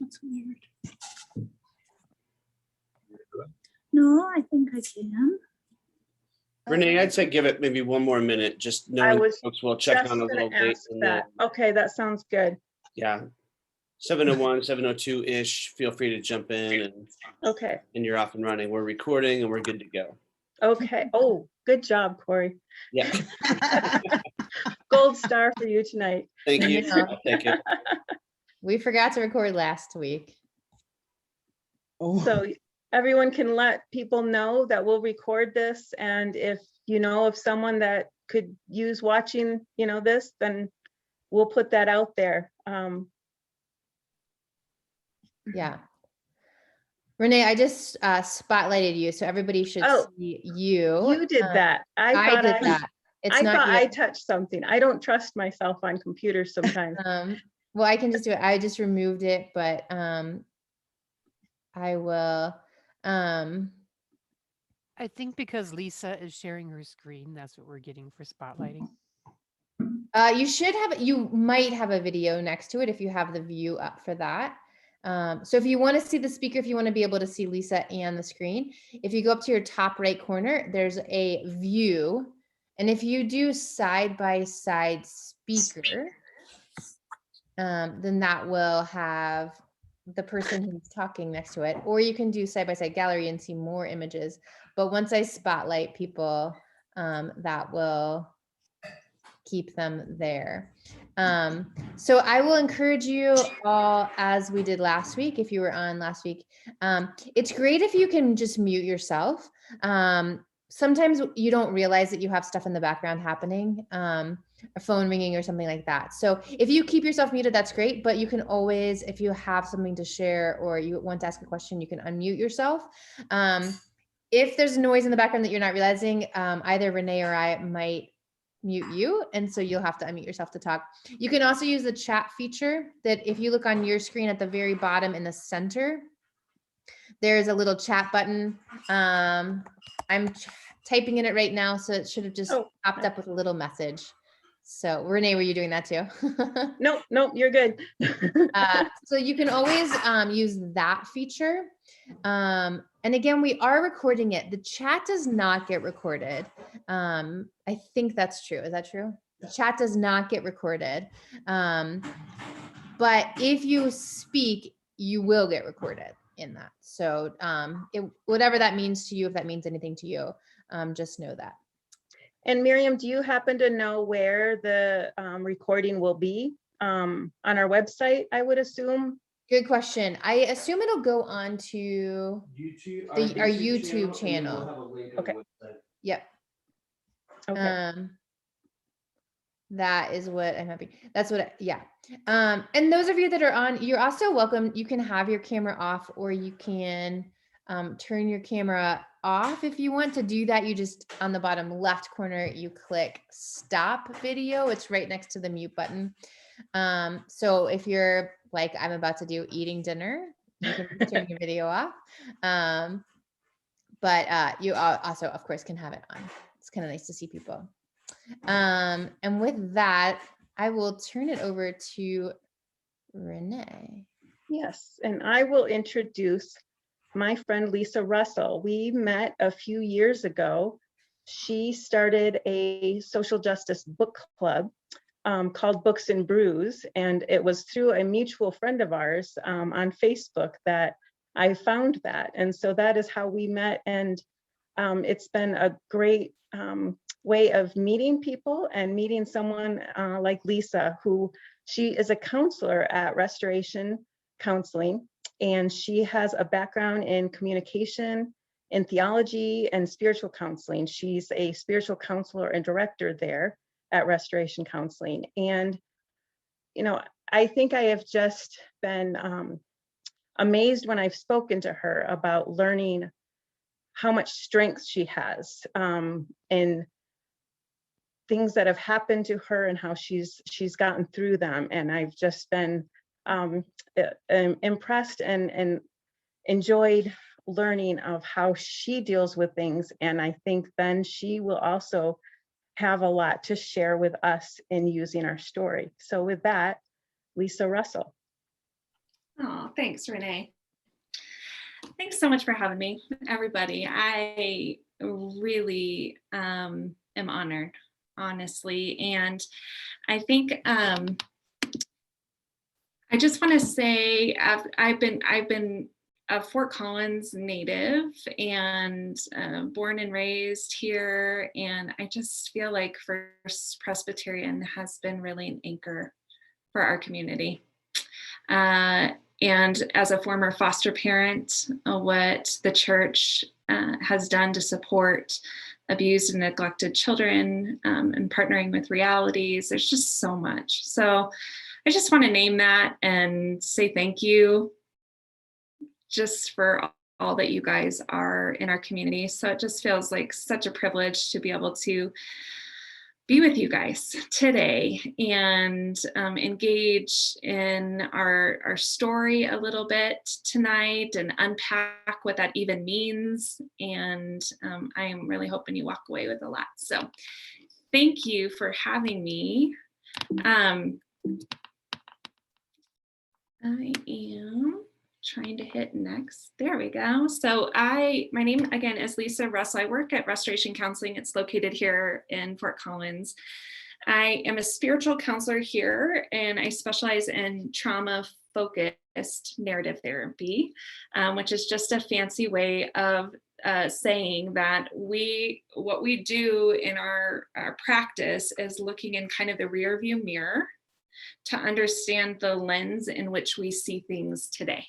That's weird. No, I think I can. Renee, I'd say give it maybe one more minute, just knowing folks will check on a little late. That. Okay, that sounds good. Yeah. 7:01, 7:02-ish, feel free to jump in and you're off and running. We're recording and we're good to go. Okay. Oh, good job, Corey. Yeah. Gold star for you tonight. Thank you. I'll take it. We forgot to record last week. So everyone can let people know that we'll record this, and if you know of someone that could use watching, this, then we'll put that out there. Yeah. Renee, I just spotlighted you, so everybody should see you. You did that. I did that. I thought I touched something. I don't trust myself on computers sometimes. Well, I can just do it. I just removed it, but I will. I think because Lisa is sharing her screen, that's what we're getting for spotlighting. You might have a video next to it if you have the view up for that. So if you want to see the speaker, if you want to be able to see Lisa and the screen, if you go up to your top right corner, there's a view. And if you do side-by-side speaker, then that will have the person who's talking next to it, or you can do side-by-side gallery and see more images. But once I spotlight people, that will keep them there. So I will encourage you all, as we did last week, if you were on last week, it's great if you can just mute yourself. Sometimes you don't realize that you have stuff in the background happening, a phone ringing or something like that. So if you keep yourself muted, that's great, but you can always, if you have something to share or you want to ask a question, you can unmute yourself. If there's noise in the background that you're not realizing, either Renee or I might mute you, and so you'll have to unmute yourself to talk. You can also use the chat feature that if you look on your screen at the very bottom in the center, there's a little chat button. I'm typing in it right now, so it should have just popped up with a little message. So Renee, were you doing that too? Nope, you're good. So you can always use that feature. And again, we are recording it. The chat does not get recorded. I think that's true. Is that true? The chat does not get recorded. But if you speak, you will get recorded in that. So whatever that means to you, if that means anything to you, just know that. And Miriam, do you happen to know where the recording will be? On our website, I would assume. Good question. I assume it'll go on to YouTube, our YouTube channel. Okay. Yep. Okay. That is what I'm happy. That's what, yeah. And those of you that are on, you're also welcome. You can have your camera off, or you can turn your camera off. If you want to do that, you just, on the bottom left corner, you click stop video. It's right next to the mute button. So if you're like, I'm about to do eating dinner, you can turn your video off. But you also, of course, can have it on. It's kind of nice to see people. And with that, I will turn it over to Renee. Yes, and I will introduce my friend Lisa Russell. We met a few years ago. She started a social justice book club called Books and Brews, and it was through a mutual friend of ours on Facebook that I found that. And so that is how we met, and it's been a great way of meeting people and meeting someone like Lisa, who she is a counselor at Restoration Counseling, and she has a background in communication, in theology, and spiritual counseling. She's a spiritual counselor and director there at Restoration Counseling. And, I think I have just been amazed when I've spoken to her about learning how much strength she has in things that have happened to her and how she's gotten through them. And I've just been impressed and enjoyed learning of how she deals with things. And I think then she will also have a lot to share with us in using our story. So with that, Lisa Russell. Oh, thanks, Renee. Thanks so much for having me, everybody. I really am honored, honestly. And I think I just want to say I've been a Fort Collins native and born and raised here. And I just feel like First Presbyterian has been really an anchor for our community. And as a former foster parent, what the church has done to support abused and neglected children and partnering with realities, there's just so much. So I just want to name that and say thank you just for all that you guys are in our community. So it just feels like such a privilege to be able to be with you guys today and engage in our story a little bit tonight and unpack what that even means. And I am really hoping you walk away with a lot. So thank you for having me. I am trying to hit next. There we go. So my name again is Lisa Russell. I work at Restoration Counseling. It's located here in Fort Collins. I am a spiritual counselor here, and I specialize in trauma-focused narrative therapy, which is just a fancy way of saying that what we do in our practice is looking in kind of the rear view mirror to understand the lens in which we see things today.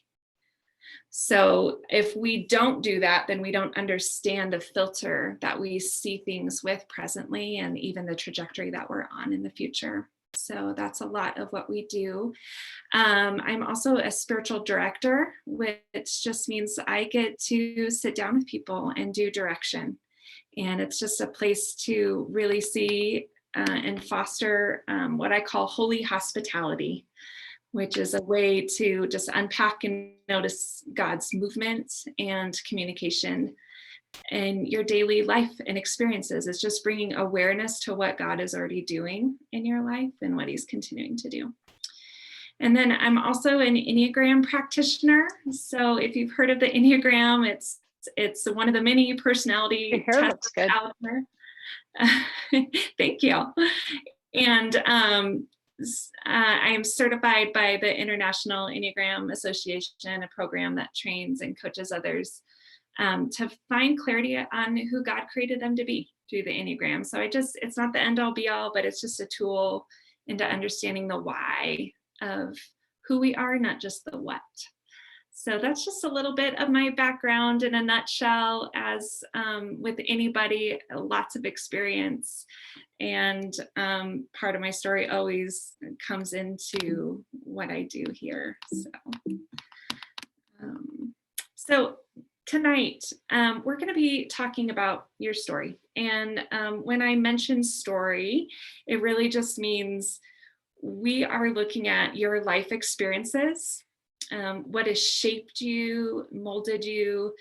So if we don't do that, then we don't understand the filter that we see things with presently and even the trajectory that we're on in the future. So that's a lot of what we do. I'm also a spiritual director, which just means I get to sit down with people and do direction. And it's just a place to really see and foster what I call holy hospitality, which is a way to just unpack and notice God's movement and communication in your daily life and experiences. It's just bringing awareness to what God is already doing in your life and what he's continuing to do. And then I'm also an Enneagram practitioner. So if you've heard of the Enneagram, it's one of the many personality tests out there. Thank you. And I am certified by the International Enneagram Association, a program that trains and coaches others to find clarity on who God created them to be through the Enneagram. So it's not the end all be all, but it's just a tool into understanding the why of who we are, not just the what. So that's just a little bit of my background in a nutshell. As with anybody, lots of experience. And part of my story always comes into what I do here. So tonight, we're going to be talking about your story. And when I mention story, it really just means we are looking at your life experiences, what has shaped you, molded you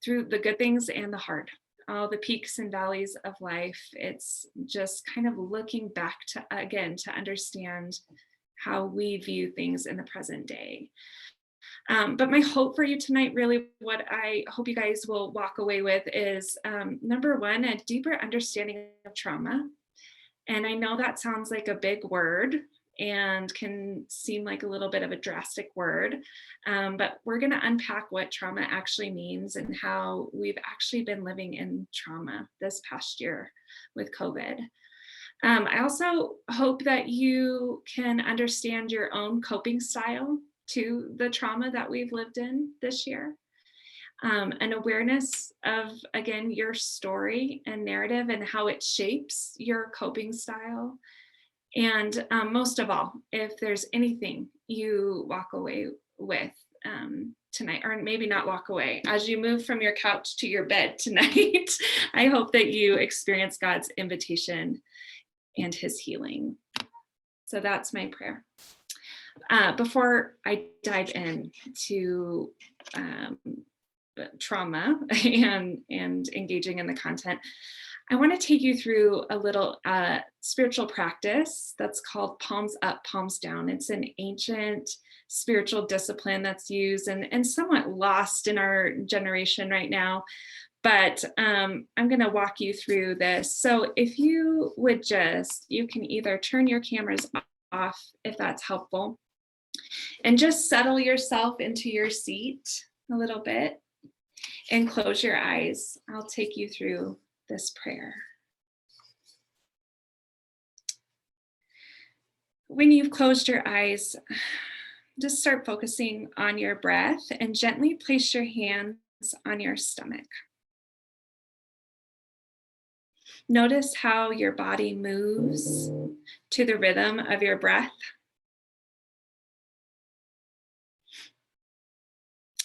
through the good things and the hard. All the peaks and valleys of life. It's just kind of looking back to understand how we view things in the present day. But my hope for you tonight, really what I hope you guys will walk away with is number one, a deeper understanding of trauma. And I know that sounds like a big word and can seem like a little bit of a drastic word, but we're going to unpack what trauma actually means and how we've actually been living in trauma this past year with COVID. I also hope that you can understand your own coping style to the trauma that we've lived in this year. An awareness of, again, your story and narrative and how it shapes your coping style. And most of all, if there's anything you walk away with tonight, or maybe not walk away, as you move from your couch to your bed tonight, I hope that you experience God's invitation and his healing. So that's my prayer. Before I dive into trauma and engaging in the content, I want to take you through a little spiritual practice that's called palms up, palms down. It's an ancient spiritual discipline that's used and somewhat lost in our generation right now. But I'm going to walk you through this. So if you would you can either turn your cameras off if that's helpful, and just settle yourself into your seat a little bit and close your eyes. I'll take you through this prayer. When you've closed your eyes, just start focusing on your breath and gently place your hands on your stomach. Notice how your body moves to the rhythm of your breath.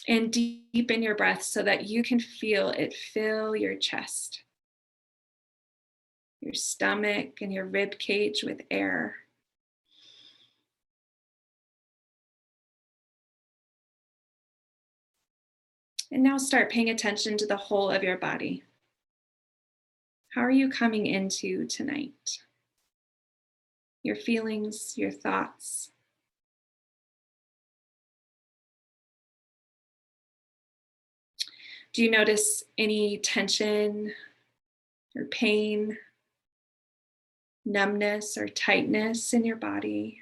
And deepen your breath so that you can feel it fill your chest, your stomach, and your rib cage with air. And now start paying attention to the whole of your body. How are you coming into tonight? Your feelings, your thoughts. Do you notice any tension or pain, numbness or tightness in your body?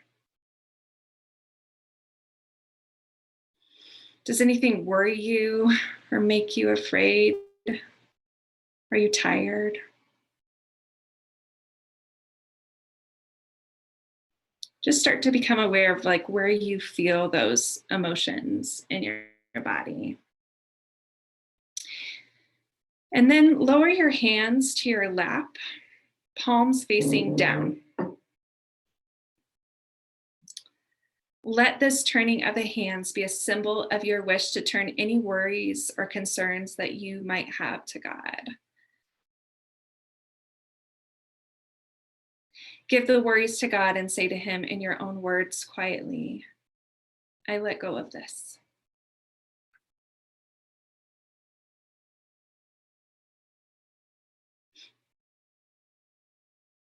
Does anything worry you or make you afraid? Are you tired? Just start to become aware of like where you feel those emotions in your body. And then lower your hands to your lap, palms facing down. Let this turning of the hands be a symbol of your wish to turn any worries or concerns that you might have to God. Give the worries to God and say to him in your own words quietly, I let go of this.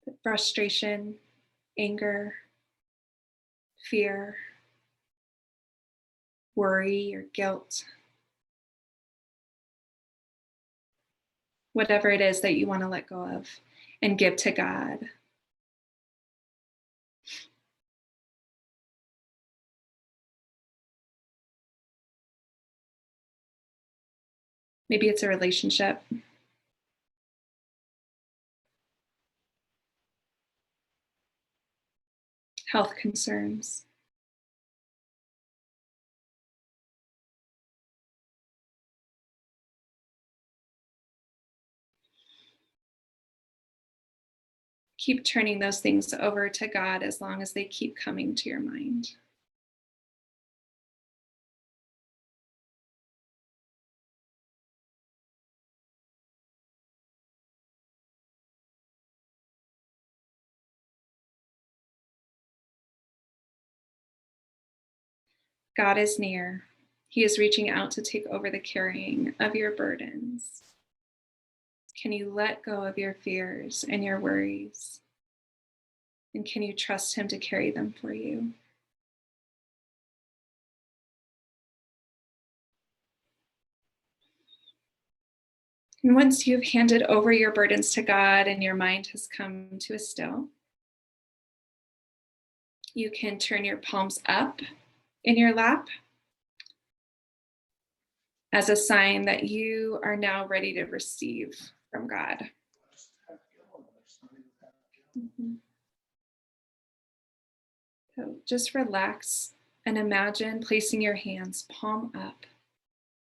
The frustration, anger, fear, worry, or guilt. Whatever it is that you want to let go of and give to God. Maybe it's a relationship. Health concerns. Keep turning those things over to God as long as they keep coming to your mind. God is near. He is reaching out to take over the carrying of your burdens. Can you let go of your fears and your worries? And can you trust him to carry them for you? And once you've handed over your burdens to God and your mind has come to a still, you can turn your palms up in your lap as a sign that you are now ready to receive from God. So just relax and imagine placing your hands palm up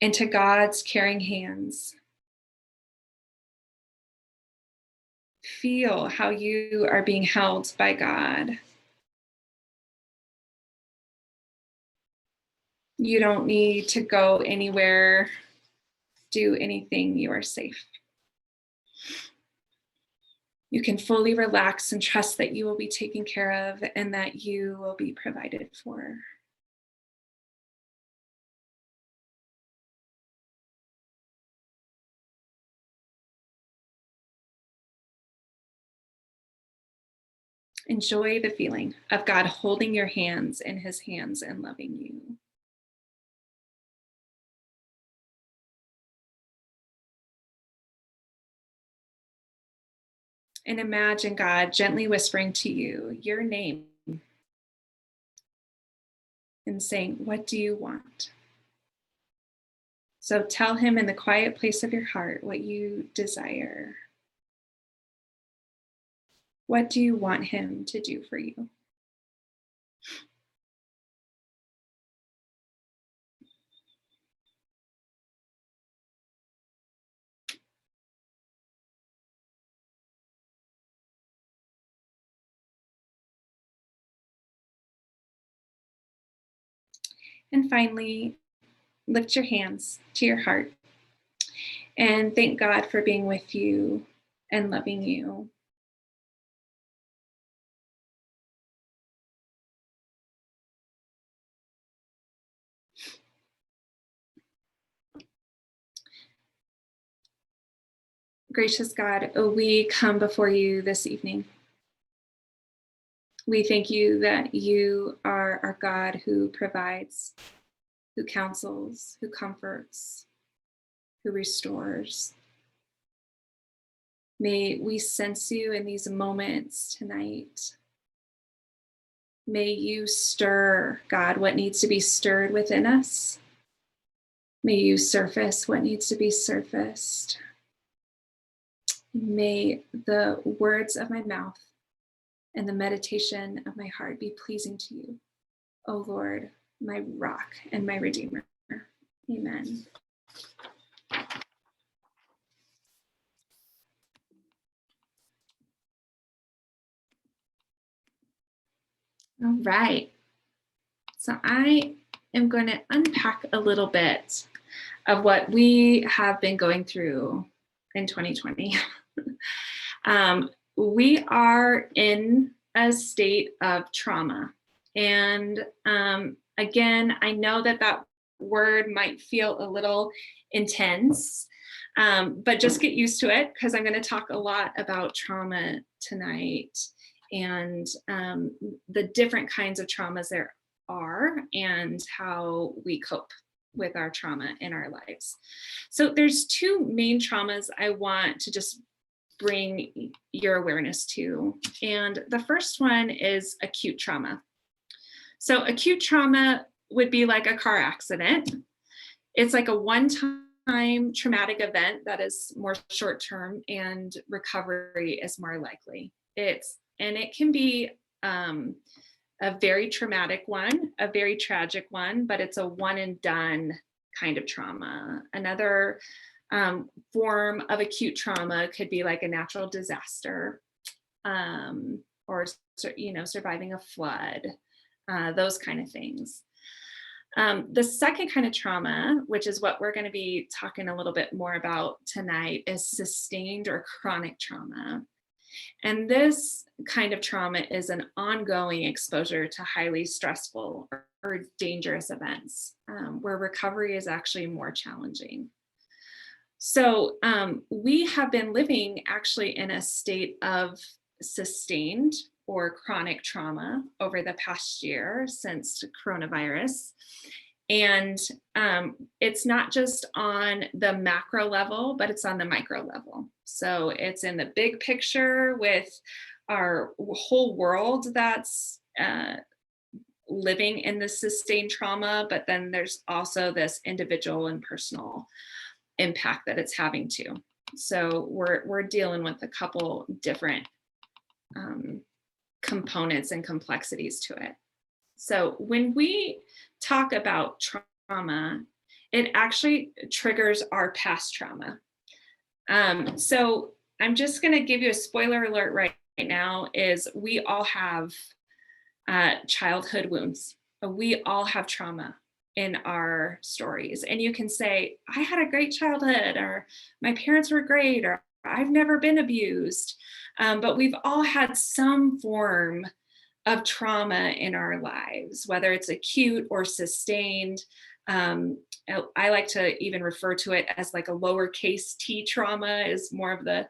into God's caring hands. Feel how you are being held by God. You don't need to go anywhere, do anything, you are safe. You can fully relax and trust that you will be taken care of and that you will be provided for. Enjoy the feeling of God holding your hands in his hands and loving you. And imagine God gently whispering to you your name and saying, what do you want? So tell him in the quiet place of your heart what you desire. What do you want him to do for you? And finally, lift your hands to your heart and thank God for being with you and loving you. Gracious God, we come before you this evening. We thank you that you are our God who provides, who counsels, who comforts, who restores. May we sense you in these moments tonight. May you stir, God, what needs to be stirred within us. May you surface what needs to be surfaced. May the words of my mouth and the meditation of my heart be pleasing to you, O Lord, my rock and my redeemer. Amen. All right. So I am going to unpack a little bit of what we have been going through in 2020. We are in a state of trauma. And again, I know that that word might feel a little intense, but just get used to it because I'm going to talk a lot about trauma tonight and the different kinds of traumas there are and how we cope with our trauma in our lives. So there's two main traumas I want to just bring your awareness to. And the first one is acute trauma. So acute trauma would be like a car accident. It's like a one-time traumatic event that is more short-term and recovery is more likely. And it can be a very traumatic one, a very tragic one, but it's a one and done kind of trauma. Another form of acute trauma could be like a natural disaster or, surviving a flood, those kind of things. The second kind of trauma, which is what we're going to be talking a little bit more about tonight, is sustained or chronic trauma. And this kind of trauma is an ongoing exposure to highly stressful or dangerous events where recovery is actually more challenging. So we have been living actually in a state of sustained or chronic trauma over the past year since coronavirus. And it's not just on the macro level, but it's on the micro level. So it's in the big picture with our whole world that's living in the sustained trauma, but then there's also this individual and personal impact that it's having too. So we're dealing with a couple different components and complexities to it. So when we talk about trauma, it actually triggers our past trauma. So I'm just going to give you a spoiler alert right now is we all have childhood wounds. We all have trauma in our stories. And you can say, I had a great childhood, or my parents were great, or I've never been abused. But we've all had some form of trauma in our lives, whether it's acute or sustained. I like to even refer to it as like a lowercase t trauma is more of the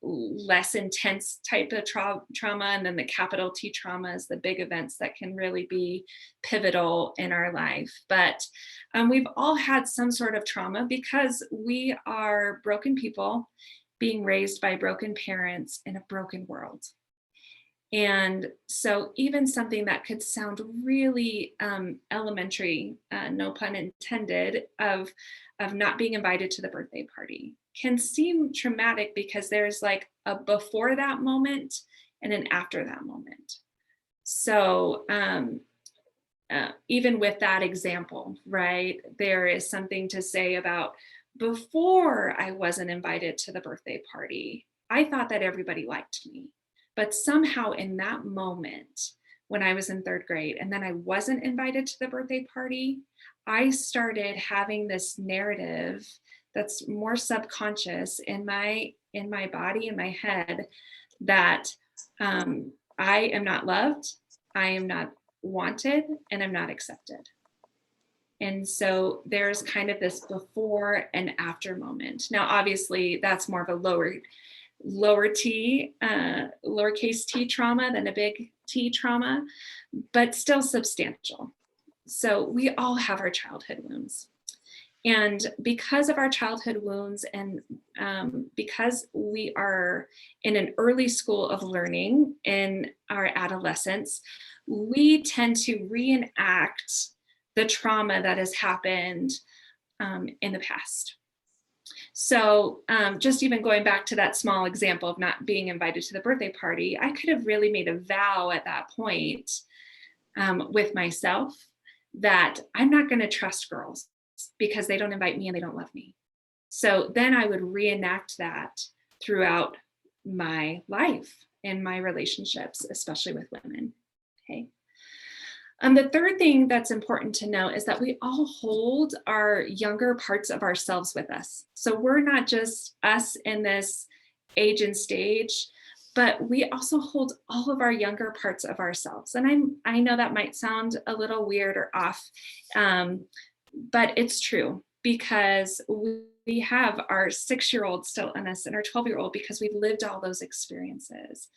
less intense type of trauma, and then the capital T trauma is the big events that can really be pivotal in our life. But we've all had some sort of trauma because we are broken people being raised by broken parents in a broken world. And so even something that could sound really elementary, no pun intended, of not being invited to the birthday party can seem traumatic because there's like a before that moment and an after that moment. So even with that example, right, there is something to say about before I wasn't invited to the birthday party, I thought that everybody liked me. But somehow in that moment, when I was in 3rd grade and then I wasn't invited to the birthday party, I started having this narrative that's more subconscious in my body, in my head, that I am not loved, I am not wanted, and I'm not accepted. And so there's kind of this before and after moment. Now, obviously, that's more of a lowercase t trauma than a big T trauma, but still substantial. So we all have our childhood wounds. And because of our childhood wounds and because we are in an early school of learning in our adolescence, we tend to reenact the trauma that has happened in the past. So just even going back to that small example of not being invited to the birthday party, I could have really made a vow at that point with myself that I'm not going to trust girls because they don't invite me and they don't love me. So then I would reenact that throughout my life and my relationships, especially with women. Okay. The third thing that's important to know is that we all hold our younger parts of ourselves with us. So we're not just us in this age and stage, but we also hold all of our younger parts of ourselves. And I know that might sound a little weird or off, but it's true because we have our 6-year-old still in us and our 12-year-old because we've lived all those experiences.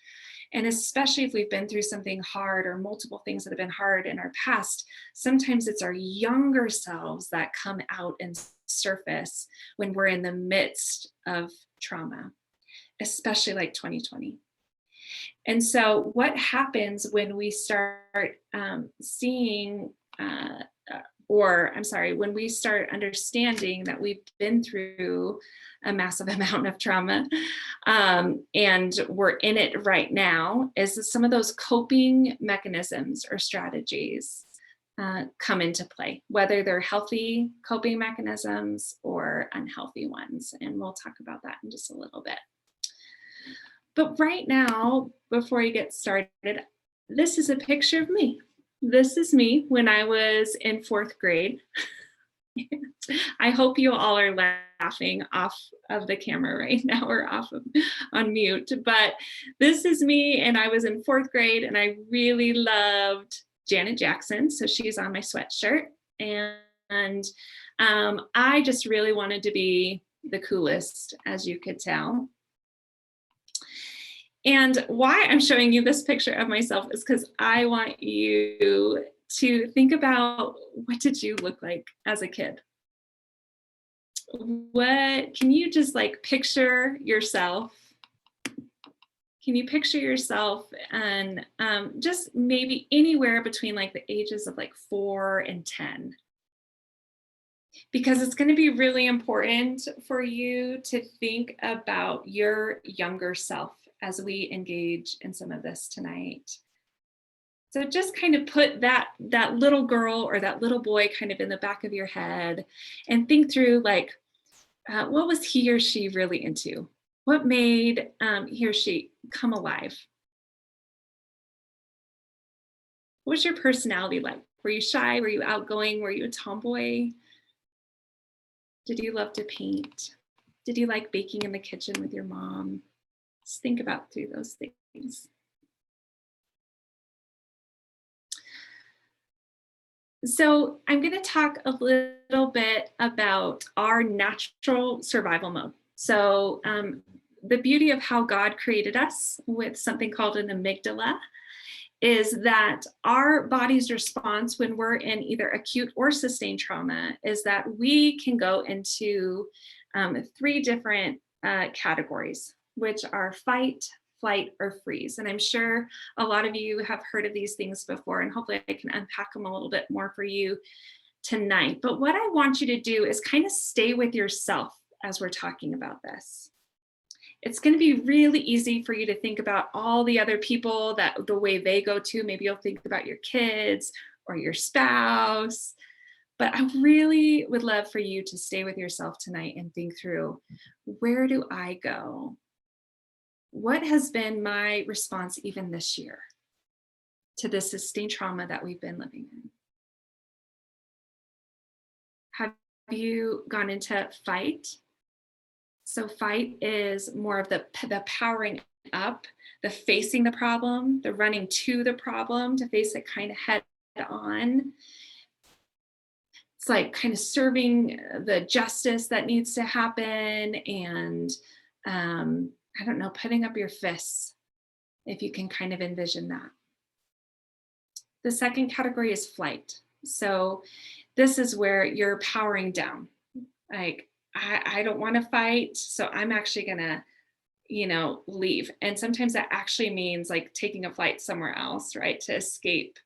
And especially if we've been through something hard or multiple things that have been hard in our past, sometimes it's our younger selves that come out and surface when we're in the midst of trauma, especially like 2020. And so what happens when we start when we start understanding that we've been through a massive amount of trauma and we're in it right now, is some of those coping mechanisms or strategies come into play, whether they're healthy coping mechanisms or unhealthy ones. And we'll talk about that in just a little bit. But right now, before you get started, this is a picture of me. This is me when I was in 4th grade. I hope you all are laughing off of the camera right now or on mute, but this is me and I was in 4th grade and I really loved Janet Jackson. So she's on my sweatshirt and I just really wanted to be the coolest, as you could tell. And why I'm showing you this picture of myself is because I want you to think about, what did you look like as a kid? What can you just like picture yourself? Can you picture yourself and just maybe anywhere between like the ages of like 4 and 10? Because it's going to be really important for you to think about your younger self as we engage in some of this tonight. So just kind of put that little girl or that little boy kind of in the back of your head and think through like, what was he or she really into? What made he or she come alive? What was your personality like? Were you shy? Were you outgoing? Were you a tomboy? Did you love to paint? Did you like baking in the kitchen with your mom? Just think about through those things. So I'm going to talk a little bit about our natural survival mode. So the beauty of how God created us with something called an amygdala is that our body's response when we're in either acute or sustained trauma is that we can go into 3 different categories, which are fight, flight, or freeze. And I'm sure a lot of you have heard of these things before, and hopefully I can unpack them a little bit more for you tonight. But what I want you to do is kind of stay with yourself as we're talking about this. It's going to be really easy for you to think about all the other people that the way they go to. Maybe you'll think about your kids or your spouse. But I really would love for you to stay with yourself tonight and think through, where do I go? What has been my response even this year to this sustained trauma that we've been living in? Have you gone into fight? So fight is more of the powering up, the facing the problem, the running to the problem to face it kind of head on. It's like kind of serving the justice that needs to happen, and I don't know, putting up your fists, if you can kind of envision that. The second category is flight. So this is where you're powering down. Like, I don't want to fight, so I'm actually gonna, leave. And sometimes that actually means like taking a flight somewhere else, right, to escape.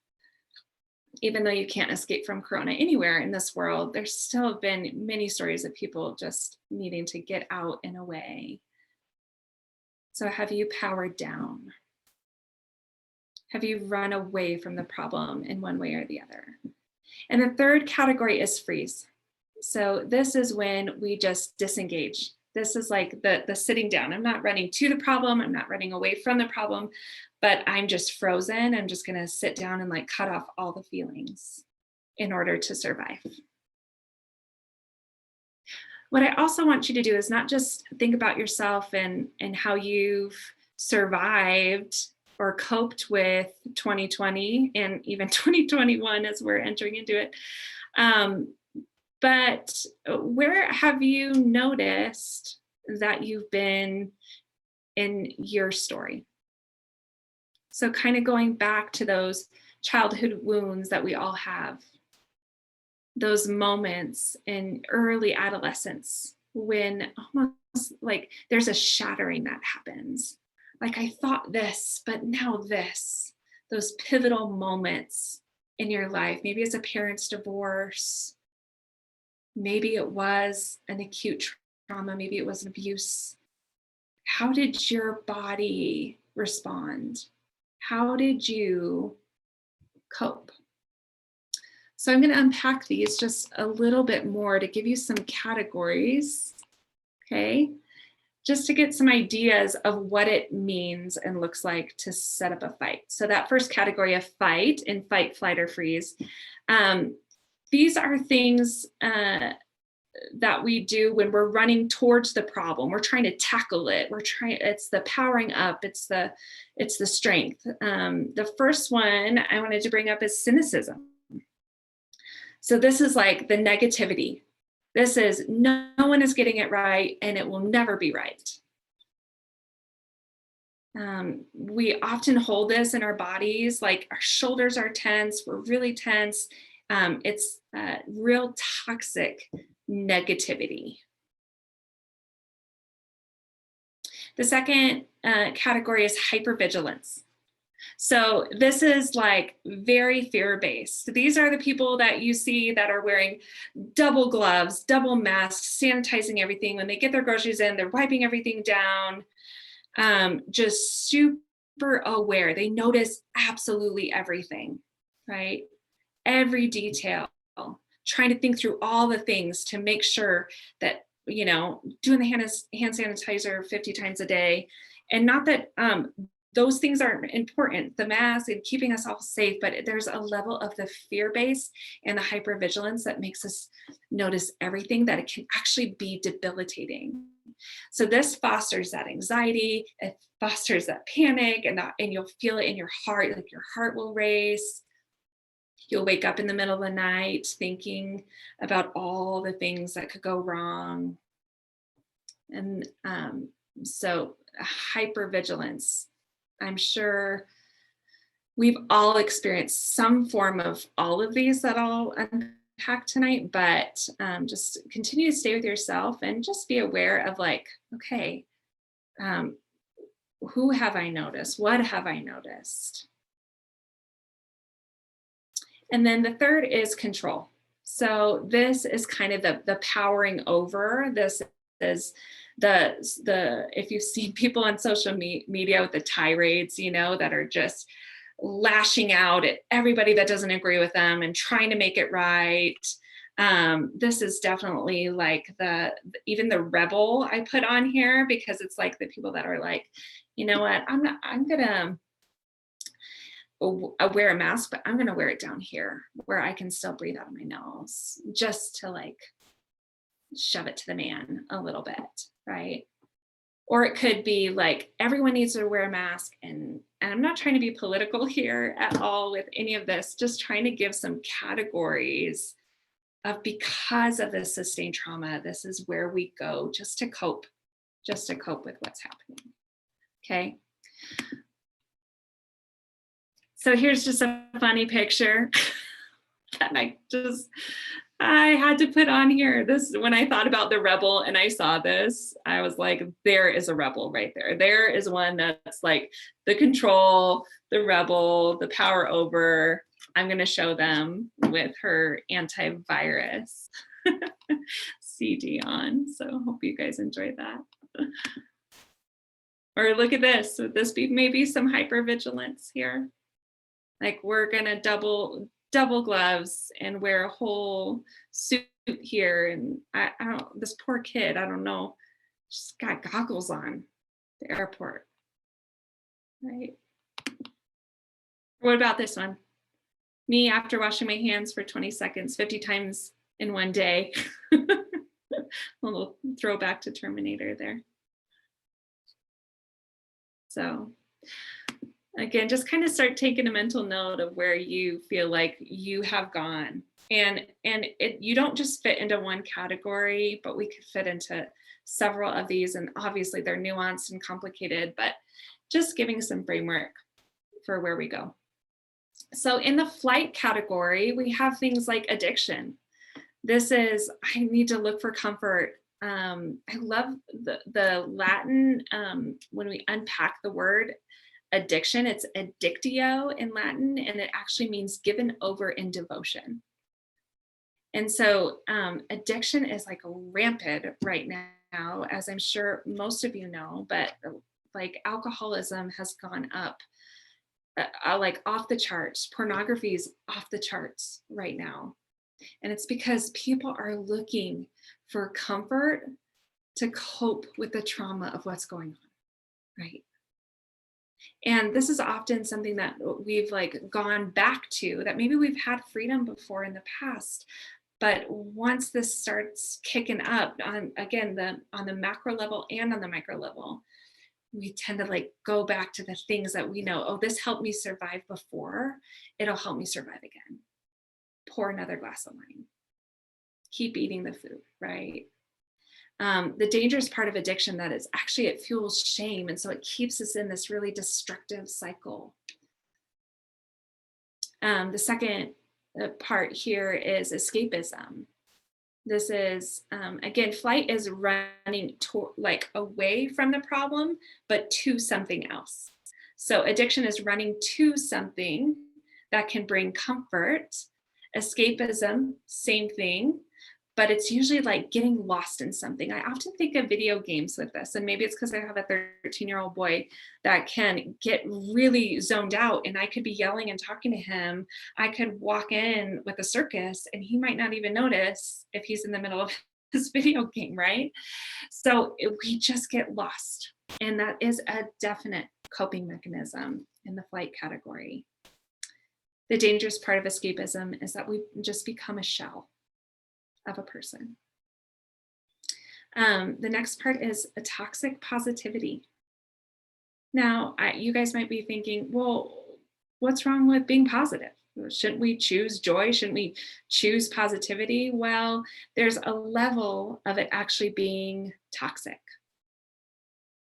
Even though you can't escape from Corona anywhere in this world, there's still been many stories of people just needing to get out and away. So have you powered down? Have you run away from the problem in one way or the other? And the third category is freeze. So this is when we just disengage. This is like the sitting down. I'm not running to the problem. I'm not running away from the problem, but I'm just frozen. I'm just gonna sit down and like cut off all the feelings in order to survive. What I also want you to do is not just think about yourself and how you've survived or coped with 2020 and even 2021 as we're entering into it. But where have you noticed that you've been in your story? So kind of going back to those childhood wounds that we all have, those moments in early adolescence when almost like there's a shattering that happens. Like, I thought this, but now this, those pivotal moments in your life, maybe it's a parent's divorce, maybe it was an acute trauma, maybe it was an abuse. How did your body respond? How did you cope? So I'm going to unpack these just a little bit more to give you some categories, okay? Just to get some ideas of what it means and looks like to set up a fight. So that first category of fight, in fight, flight, or freeze, these are things that we do when we're running towards the problem. We're trying to tackle it. It's the powering up. It's the strength. The first one I wanted to bring up is cynicism. So this is like the negativity. This is no one is getting it right and it will never be right. We often hold this in our bodies, like our shoulders are tense, we're really tense. It's real toxic negativity. The second category is hypervigilance. So this is like very fear-based. These are the people that you see that are wearing double gloves, double masks, sanitizing everything. When they get their groceries in, they're wiping everything down, just super aware. They notice absolutely everything, right? Every detail, trying to think through all the things to make sure that, doing the hand sanitizer 50 times a day. And not that those things aren't important, the mask and keeping us all safe, but there's a level of the fear-based and the hypervigilance that makes us notice everything, that it can actually be debilitating. So this fosters that anxiety, it fosters that panic, and you'll feel it in your heart, like your heart will race. You'll wake up in the middle of the night thinking about all the things that could go wrong. And So hypervigilance. I'm sure we've all experienced some form of all of these that I'll unpack tonight, but just continue to stay with yourself and just be aware of like, okay, who have I noticed? What have I noticed? And then the third is control. So this is kind of the powering over. This is the if you've seen people on social media with the tirades, you know, that are just lashing out at everybody that doesn't agree with them and trying to make it right. This is definitely like even the rebel I put on here, because it's like the people that are like, you know what, I'm gonna wear a mask, but I'm gonna wear it down here where I can still breathe out of my nose, just to like shove it to the man a little bit, right? Or it could be like, everyone needs to wear a mask. And I'm not trying to be political here at all with any of this, just trying to give some categories of, because of this sustained trauma, this is where we go just to cope with what's happening. Okay. So here's just a funny picture that I had to put on here. This, when I thought about the rebel and I saw this, I was like, there is a rebel right there. There is one that's like the control, the rebel, the power over. I'm going to show them with her antivirus CD on. So hope you guys enjoyed that. Or look at this. Would this be maybe some hypervigilance here? Like, we're going to double gloves and wear a whole suit here. And I don't, this poor kid, I don't know, just got goggles on the airport, right? What about this one? Me after washing my hands for 20 seconds, 50 times in one day. A little throwback to Terminator there. So again, just kind of start taking a mental note of where you feel like you have gone. And you don't just fit into one category, but we could fit into several of these. And obviously they're nuanced and complicated, but just giving some framework for where we go. So in the flight category, we have things like addiction. This is, I need to look for comfort. I love the Latin, when we unpack the word addiction, it's addictio in Latin, and it actually means given over in devotion. And so addiction is like rampant right now, as I'm sure most of you know, but like alcoholism has gone up like off the charts. Pornography is off the charts right now. And it's because people are looking for comfort to cope with the trauma of what's going on, right? And this is often something that we've like gone back to, that maybe we've had freedom before in the past, but once this starts kicking up on, again, on the macro level and on the micro level, we tend to like go back to the things that we know, oh, this helped me survive before, it'll help me survive again. Pour another glass of wine. Keep eating the food, right? The dangerous part of addiction, that is actually it fuels shame. And so it keeps us in this really destructive cycle. The second part here is escapism. This is, again, flight is running like away from the problem, but to something else. So addiction is running to something that can bring comfort. Escapism, same thing, but it's usually like getting lost in something. I often think of video games with this, and maybe it's because I have a 13-year-old boy that can get really zoned out, and I could be yelling and talking to him. I could walk in with a circus and he might not even notice if he's in the middle of this video game, right? So we just get lost, and that is a definite coping mechanism in the flight category. The dangerous part of escapism is that we just become a shell of a person. The next part is a toxic positivity. Now, you guys might be thinking, well, what's wrong with being positive? Shouldn't we choose joy? Shouldn't we choose positivity? Well, there's a level of it actually being toxic.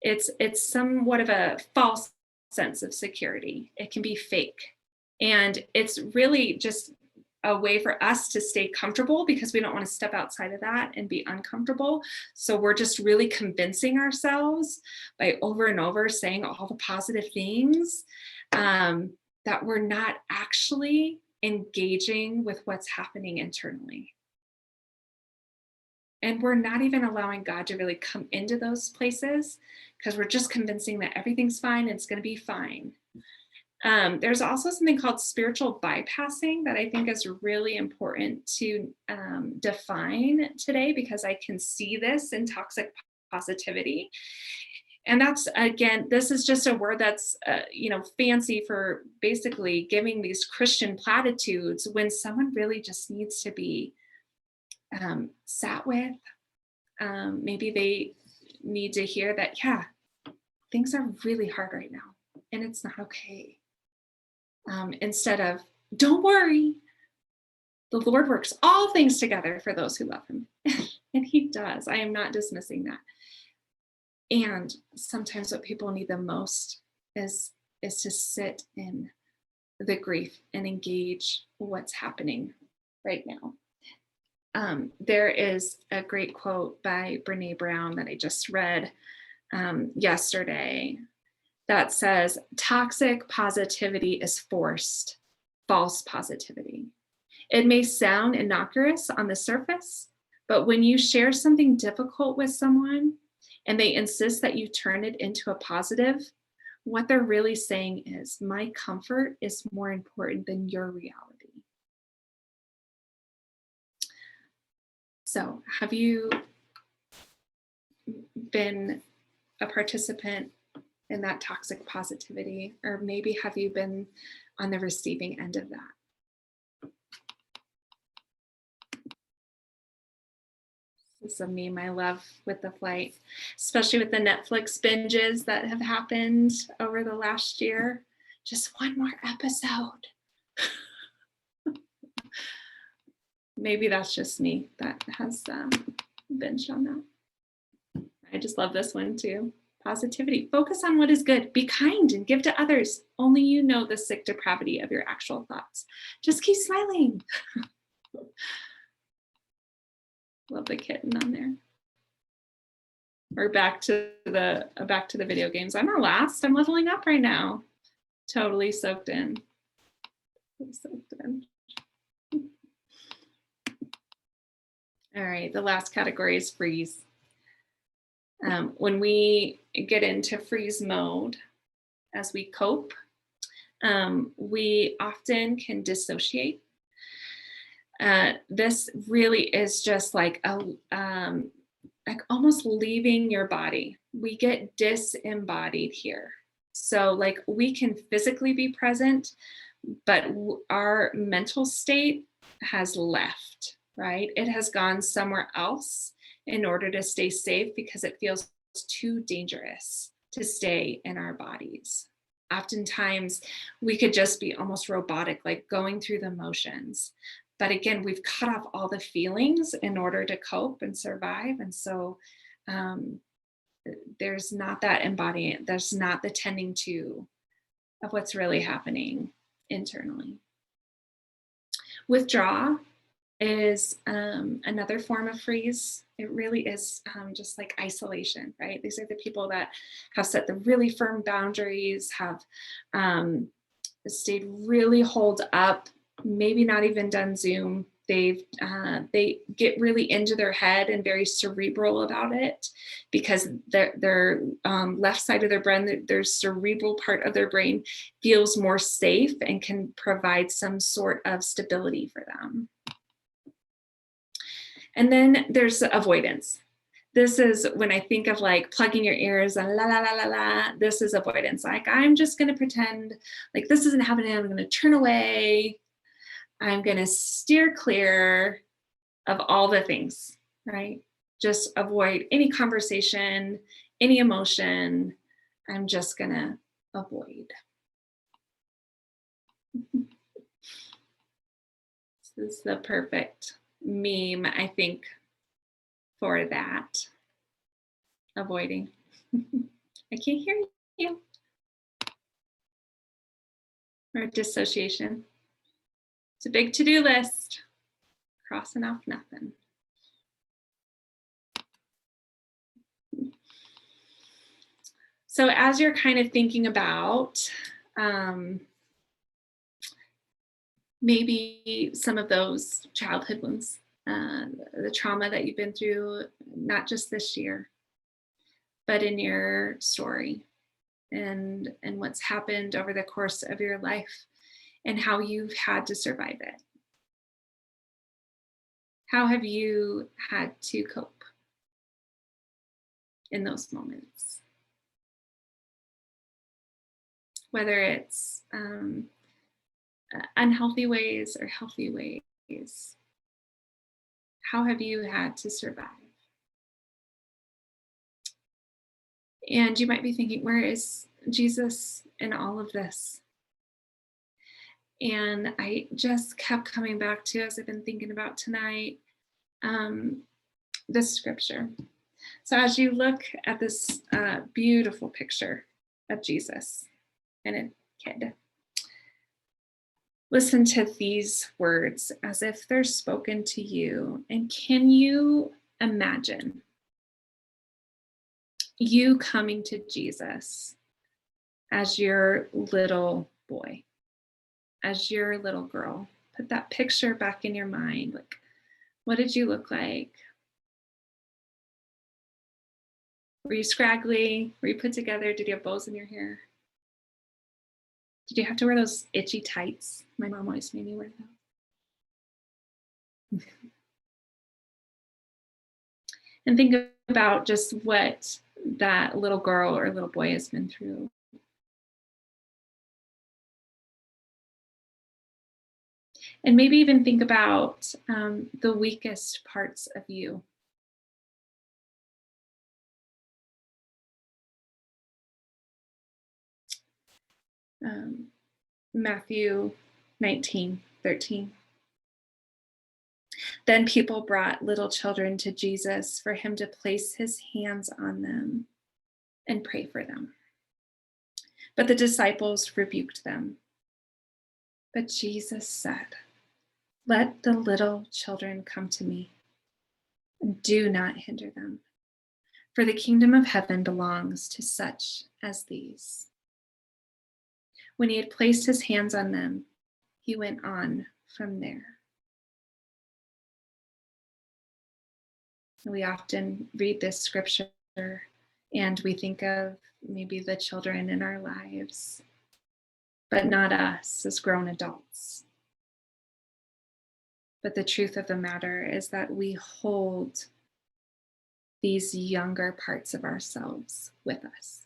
It's somewhat of a false sense of security. It can be fake. And it's really just a way for us to stay comfortable because we don't want to step outside of that and be uncomfortable. So we're just really convincing ourselves by over and over saying all the positive things that we're not actually engaging with what's happening internally. And we're not even allowing God to really come into those places because we're just convincing that everything's fine and it's going to be fine. There's also something called spiritual bypassing that I think is really important to define today, because I can see this in toxic positivity. And that's, again, this is just a word that's, fancy for basically giving these Christian platitudes when someone really just needs to be sat with. Maybe they need to hear that, yeah, things are really hard right now and it's not okay. Instead of, don't worry, the Lord works all things together for those who love him. And he does. I am not dismissing that. And sometimes what people need the most is to sit in the grief and engage what's happening right now. There is a great quote by Brene Brown that I just read yesterday that says, toxic positivity is forced, false positivity. It may sound innocuous on the surface, but when you share something difficult with someone and they insist that you turn it into a positive, what they're really saying is, my comfort is more important than your reality. So, have you been a participant in that toxic positivity, or maybe have you been on the receiving end of that? This is a meme I love with the flight, especially with the Netflix binges that have happened over the last year. Just one more episode. Maybe that's just me that has binged on that. I just love this one too. Positivity. Focus on what is good. Be kind and give to others. Only you know the sick depravity of your actual thoughts. Just keep smiling. Love the kitten on there. Or back to the video games. I'm not last. I'm leveling up right now. Totally soaked in. All right, the last category is freeze. When we get into freeze mode as we cope, we often can dissociate. This really is just like almost leaving your body. We get disembodied here. So like we can physically be present, but our mental state has left, right? It has gone somewhere else in order to stay safe because it feels too dangerous to stay in our bodies. Oftentimes we could just be almost robotic, like going through the motions. But again, we've cut off all the feelings in order to cope and survive. And so there's not that embodying, there's not the tending to of what's really happening internally. Withdraw is another form of freeze. It really is just like isolation, right? These are the people that have set the really firm boundaries, have stayed really holed up, maybe not even done Zoom. They get really into their head and very cerebral about it because their left side of their brain, their cerebral part of their brain feels more safe and can provide some sort of stability for them. And then there's avoidance. This is when I think of like plugging your ears and la, la, la, la, la, this is avoidance. Like, I'm just gonna pretend like this isn't happening. I'm gonna turn away. I'm gonna steer clear of all the things, right? Just avoid any conversation, any emotion. I'm just gonna avoid. This is the perfect meme, I think, for that. Avoiding. I can't hear you. Or dissociation. It's a big to-do list. Crossing off nothing. So as you're kind of thinking about maybe some of those childhood wounds, the trauma that you've been through, not just this year, but in your story and what's happened over the course of your life and how you've had to survive it. How have you had to cope in those moments? Whether it's unhealthy ways or healthy ways. How have you had to survive? And you might be thinking, where is Jesus in all of this? And I just kept coming back to, as I've been thinking about tonight, this scripture. So as you look at this beautiful picture of Jesus and a kid, listen to these words as if they're spoken to you. And can you imagine you coming to Jesus as your little boy, as your little girl? Put that picture back in your mind. Like, what did you look like? Were you scraggly? Were you put together? Did you have bows in your hair? Did you have to wear those itchy tights? My mom always made me wear those. And think about just what that little girl or little boy has been through. And maybe even think about the weakest parts of you. Matthew 19:13. Then people brought little children to Jesus for him to place his hands on them and pray for them. But the disciples rebuked them. But Jesus said, "Let the little children come to me, and do not hinder them, for the kingdom of heaven belongs to such as these." When he had placed his hands on them, he went on from there. We often read this scripture and we think of maybe the children in our lives, but not us as grown adults. But the truth of the matter is that we hold these younger parts of ourselves with us.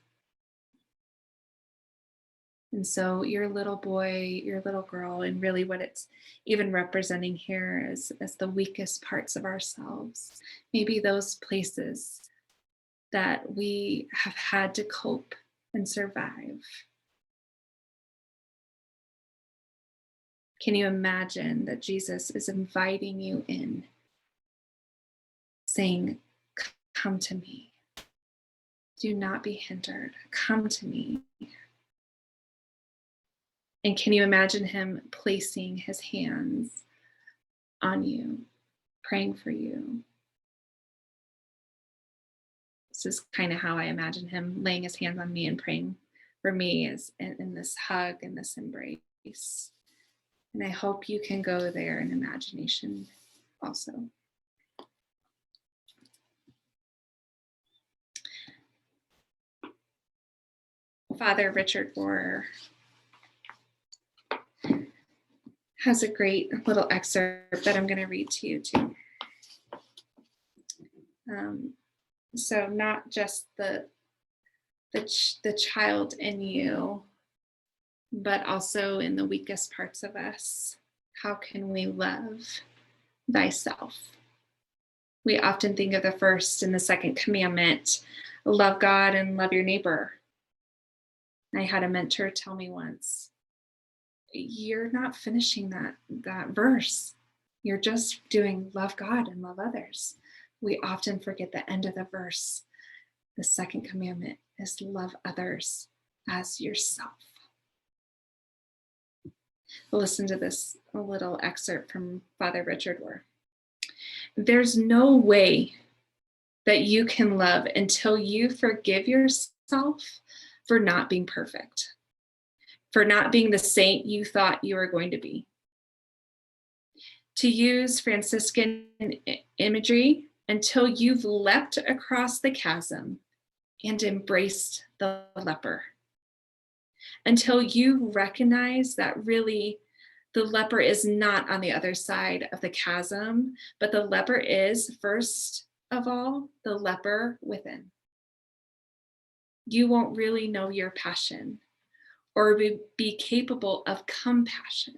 And so your little boy, your little girl, and really what it's even representing here is as the weakest parts of ourselves. Maybe those places that we have had to cope and survive. Can you imagine that Jesus is inviting you in, saying, "Come to me. Do not be hindered. Come to me." And can you imagine him placing his hands on you, praying for you? This is kind of how I imagine him laying his hands on me and praying for me, is in this hug and this embrace. And I hope you can go there in imagination also. Father Richard Rohr has a great little excerpt that I'm going to read to you too. So not just the child in you, but also in the weakest parts of us. How can we love thyself? We often think of the first and the second commandment, love God and love your neighbor. I had a mentor tell me once, you're not finishing that verse. You're just doing love God and love others. We often forget the end of the verse. The second commandment is love others as yourself. Listen to this little excerpt from Father Richard Rohr. There's no way that you can love until you forgive yourself for not being perfect, for not being the saint you thought you were going to be. To use Franciscan imagery, until you've leapt across the chasm and embraced the leper. Until you recognize that really the leper is not on the other side of the chasm, but the leper is, first of all, the leper within. You won't really know your passion or be capable of compassion.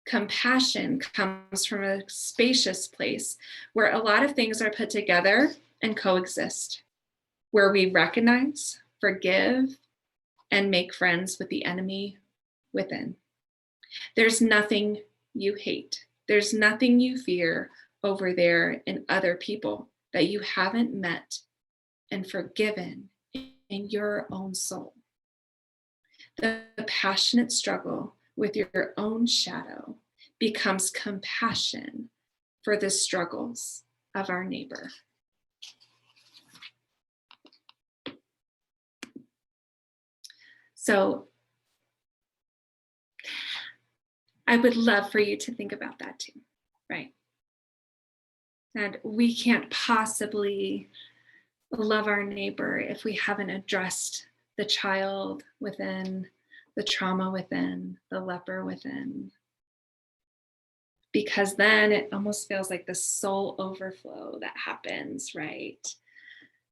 Compassion comes from a spacious place where a lot of things are put together and coexist, where we recognize, forgive, and make friends with the enemy within. There's nothing you hate. There's nothing you fear over there in other people that you haven't met and forgiven in your own soul. The passionate struggle with your own shadow becomes compassion for the struggles of our neighbor. So I would love for you to think about that too, right? That we can't possibly love our neighbor if we haven't addressed the child within, the trauma within, the leper within. Because then it almost feels like the soul overflow that happens, right?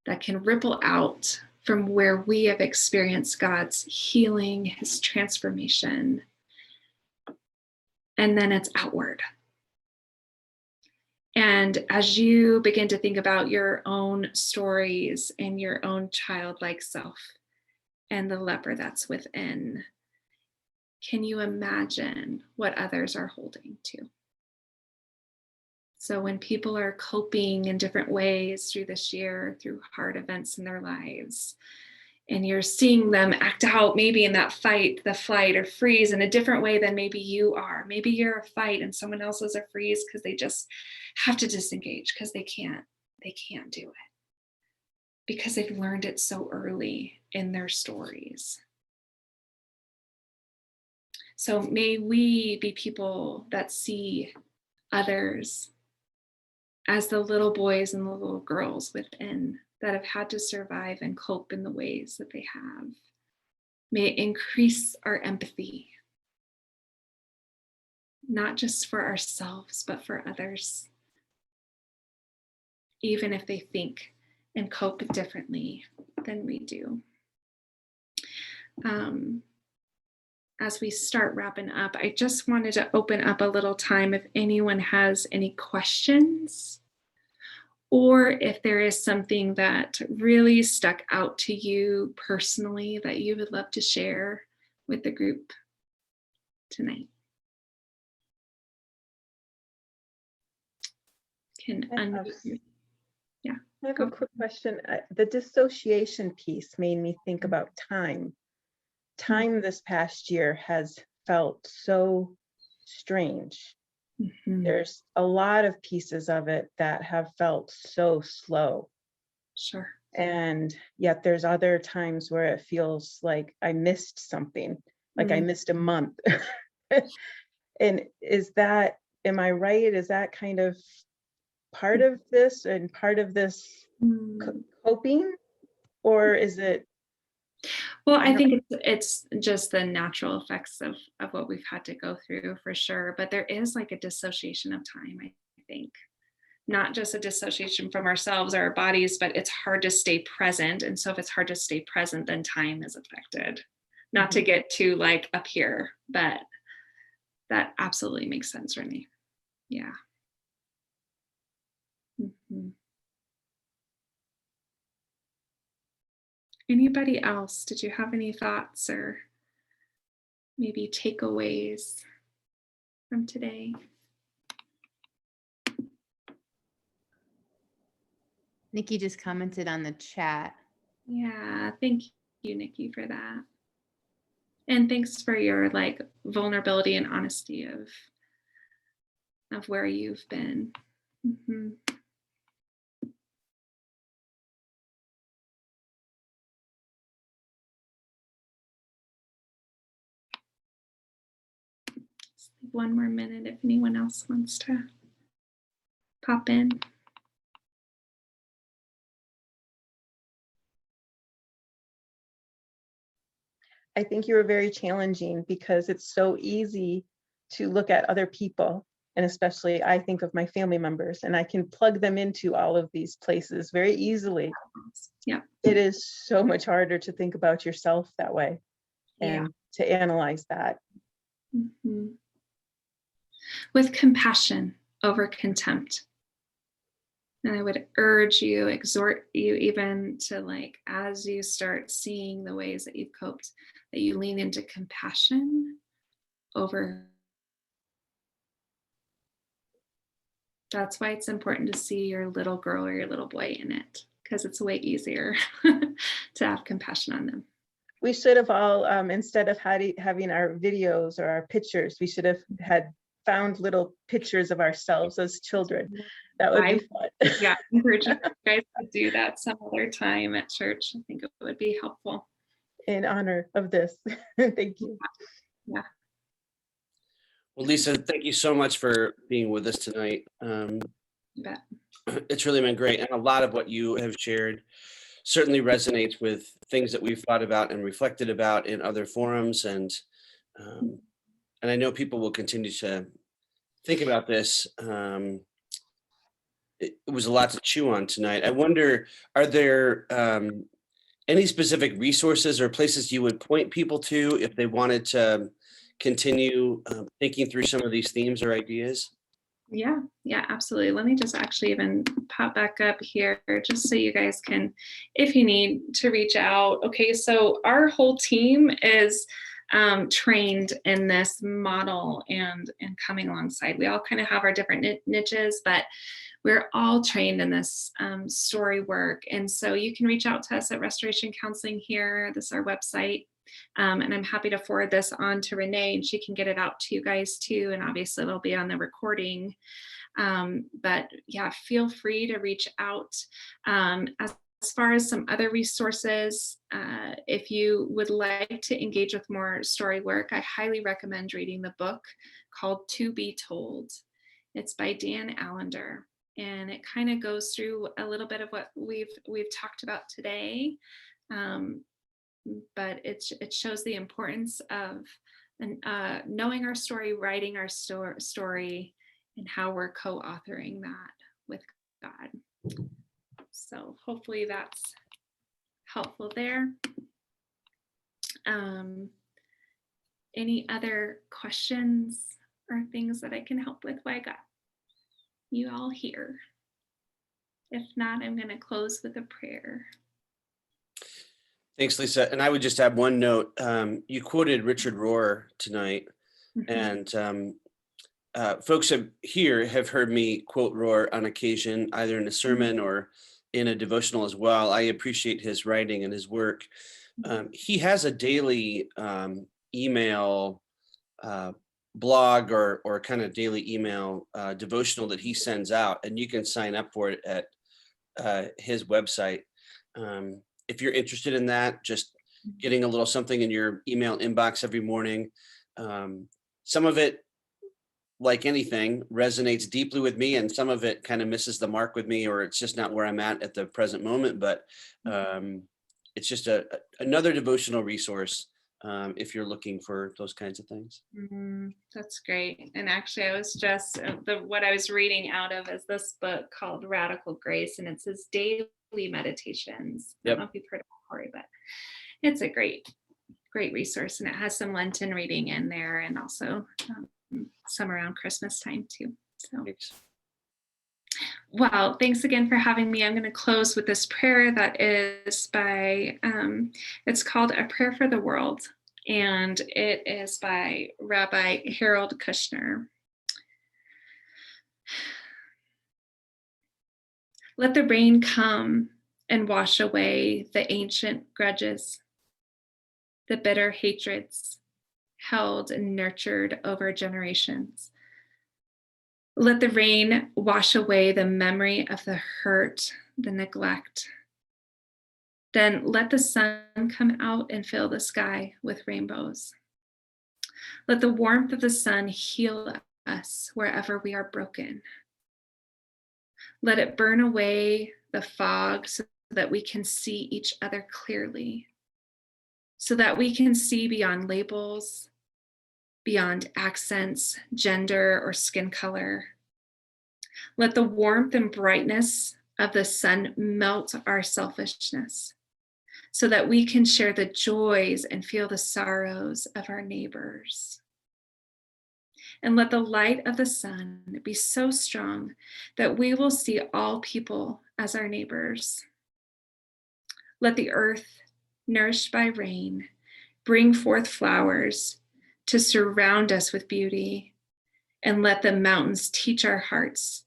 That can ripple out from where we have experienced God's healing, his transformation. And then it's outward. And as you begin to think about your own stories and your own childlike self and the leper that's within, can you imagine what others are holding to? So when people are coping in different ways through this year, through hard events in their lives, and you're seeing them act out maybe in that fight, the flight or freeze in a different way than maybe you are. Maybe you're a fight and someone else is a freeze because they just have to disengage because they can't do it. Because they've learned it so early in their stories. So may we be people that see others as the little boys and the little girls within that have had to survive and cope in the ways that they have. May it increase our empathy, not just for ourselves, but for others, even if they think and cope differently than we do. As we start wrapping up, I just wanted to open up a little time if anyone has any questions, or if there is something that really stuck out to you personally that you would love to share with the group tonight. Yeah. I have a quick question. The dissociation piece made me think about time. Time this past year has felt so strange. Mm-hmm. There's a lot of pieces of it that have felt so slow. Sure. And yet there's other times where it feels like I missed something, like I missed a month. And am I right? Is that kind of part of this and part of this coping? Or is it? Well, I think it's just the natural effects of what we've had to go through for sure. But there is like a dissociation of time, I think. Not just a dissociation from ourselves or our bodies, but it's hard to stay present. And so if it's hard to stay present, then time is affected. Not to get too like up here, but that absolutely makes sense, Renee. Yeah. Mm-hmm. Anybody else? Did you have any thoughts or maybe takeaways from today? Nikki just commented on the chat. Yeah, thank you, Nikki, for that. And thanks for your like vulnerability and honesty of where you've been. Mhm. Just leave one more minute if anyone else wants to pop in. I think you were very challenging because it's so easy to look at other people. And especially I think of my family members and I can plug them into all of these places very easily. Yeah. It is so much harder to think about yourself that way and to analyze that. Mhm. With compassion over contempt. And I would urge you, exhort you even to like, as you start seeing the ways that you've coped, that you lean into compassion over. That's why it's important to see your little girl or your little boy in it, because it's way easier to have compassion on them. We should have all, instead of having our videos or our pictures, we should have had found little pictures of ourselves as children. That would be fun. Yeah, I encourage you guys to do that some other time at church. I think it would be helpful. In honor of this. Thank you. Yeah. Well, Lisa, thank you so much for being with us tonight. You bet. It's really been great. And a lot of what you have shared certainly resonates with things that we've thought about and reflected about in other forums. And I know people will continue to think about this. It was a lot to chew on tonight. I wonder, are there any specific resources or places you would point people to if they wanted to continue thinking through some of these themes or ideas? Yeah, absolutely. Let me just actually even pop back up here just so you guys can, if you need to reach out. Okay, so our whole team is trained in this model and coming alongside. We all kind of have our different niches, but we're all trained in this story work. And so you can reach out to us at Restoration Counseling here. This is our website. And I'm happy to forward this on to Renee and she can get it out to you guys too. And obviously it'll be on the recording. But yeah, feel free to reach out. As far as some other resources, if you would like to engage with more story work, I highly recommend reading the book called To Be Told. It's by Dan Allender. And it kind of goes through a little bit of what we've talked about today. But it shows the importance of knowing our story, writing our story, and how we're co-authoring that with God. So hopefully that's helpful there. Any other questions or things that I can help with while I got you all here? If not, I'm going to close with a prayer. Thanks, Lisa. And I would just add one note. You quoted Richard Rohr tonight, and folks here have heard me quote Rohr on occasion, either in a sermon or in a devotional as well. I appreciate his writing and his work. He has a daily email blog or kind of daily email devotional that he sends out, and you can sign up for it at his website. If you're interested in that, just getting a little something in your email inbox every morning. Some of it, like anything, resonates deeply with me, and some of it kind of misses the mark with me, or it's just not where I'm at the present moment. But it's just another devotional resource if you're looking for those kinds of things. That's great. And actually, I was just what I was reading out of is this book called Radical Grace, and it's his daily meditations. I don't know if you've heard of Corey, but it's a great resource, and it has some Lenten reading in there, and also some around Christmas time too. So, well, thanks again for having me. I'm going to close with this prayer that is by, it's called A Prayer for the World, and it is by Rabbi Harold Kushner. Let the rain come and wash away the ancient grudges, the bitter hatreds held and nurtured over generations. Let the rain wash away the memory of the hurt, the neglect. Then let the sun come out and fill the sky with rainbows. Let the warmth of the sun heal us wherever we are broken. Let it burn away the fog so that we can see each other clearly, so that we can see beyond labels, beyond accents, gender, or skin color. Let the warmth and brightness of the sun melt our selfishness, so that we can share the joys and feel the sorrows of our neighbors. And let the light of the sun be so strong that we will see all people as our neighbors. Let the earth, nourished by rain, bring forth flowers to surround us with beauty, and let the mountains teach our hearts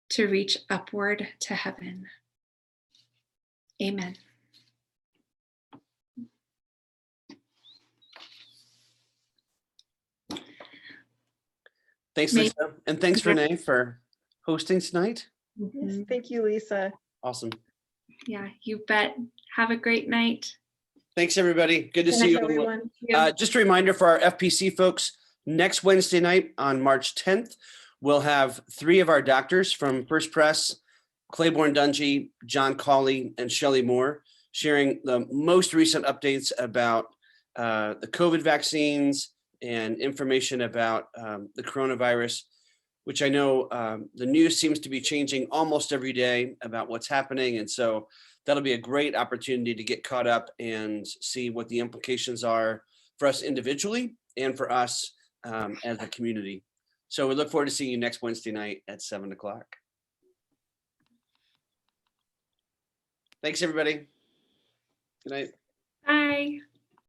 to reach upward to heaven. Amen. Thanks, May- Lisa. And thanks, Renee, for hosting tonight. Yes, thank you, Lisa. Awesome. Yeah, you bet. Have a great night. Thanks, everybody. Good to Good see night, you. everyone. Just a reminder for our FPC folks, next Wednesday night on March 10th, we'll have 3 of our doctors from First Press, Claiborne Dungy, John Cawley, and Shelley Moore, sharing the most recent updates about the COVID vaccines and information about the coronavirus, which I know the news seems to be changing almost every day about what's happening. And so that'll be a great opportunity to get caught up and see what the implications are for us individually and for us as a community. So we look forward to seeing you next Wednesday night at 7 o'clock. Thanks, everybody. Good night. Bye.